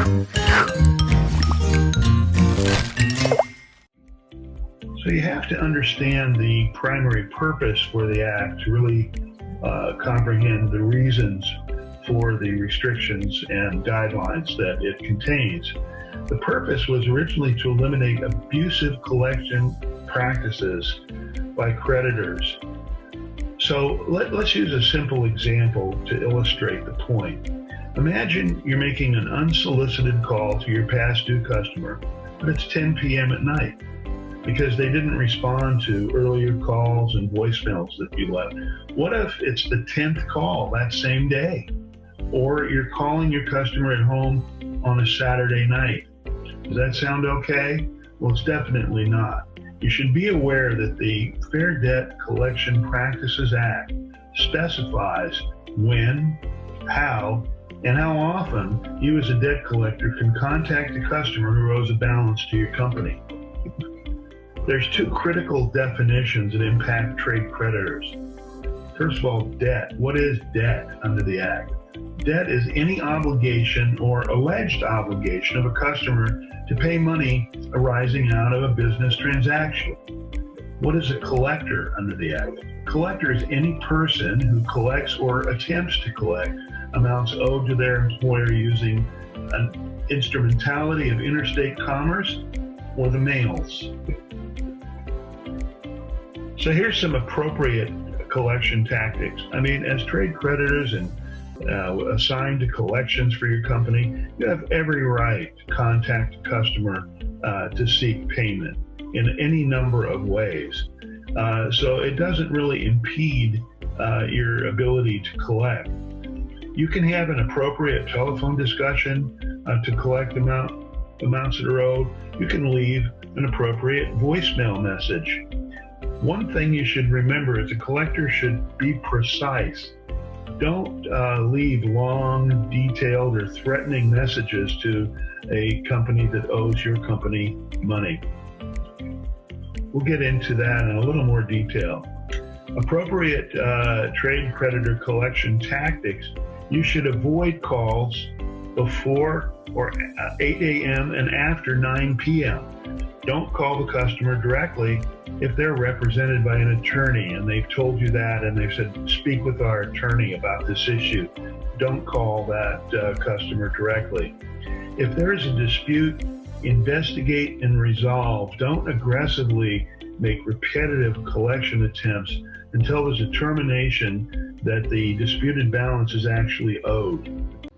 So you have to understand the primary purpose for the Act to really comprehend the reasons for the restrictions and guidelines that it contains. The purpose was originally to eliminate abusive collection practices by creditors. So let's use a simple example to illustrate the point. Imagine you're making an unsolicited call to your past due customer, but it's 10 p.m. at night because they didn't respond to earlier calls and voicemails that you left. What if it's the 10th call that same day? Or you're calling your customer at home on a Saturday night. Does that sound okay? Well, it's definitely not. You should be aware that the Fair Debt Collection Practices Act specifies when, how, and how often you as a debt collector can contact a customer who owes a balance to your company. There's two critical definitions that impact trade creditors. First of all, debt. What is debt under the Act? Debt is any obligation or alleged obligation of a customer to pay money arising out of a business transaction. What is a collector under the Act? Collector is any person who collects or attempts to collect amounts owed to their employer using an instrumentality of interstate commerce or the mails. So here's some appropriate collection tactics. I mean, as trade creditors and assigned to collections for your company, you have every right to contact a customer to seek payment in any number of ways. So it doesn't really impede your ability to collect. You can have an appropriate telephone discussion to collect amounts that are owed. You can leave an appropriate voicemail message. One thing you should remember is a collector should be precise. Don't leave long, detailed, or threatening messages to a company that owes your company money. We'll get into that in a little more detail. Appropriate trade creditor collection tactics. You should avoid calls before or 8 a.m. and after 9 p.m. Don't call the customer directly if they're represented by an attorney and they've told you that and they've said, speak with our attorney about this issue. Don't call that customer directly. If there's a dispute, investigate and resolve. Don't aggressively make repetitive collection attempts until there's a determination that the disputed balance is actually owed.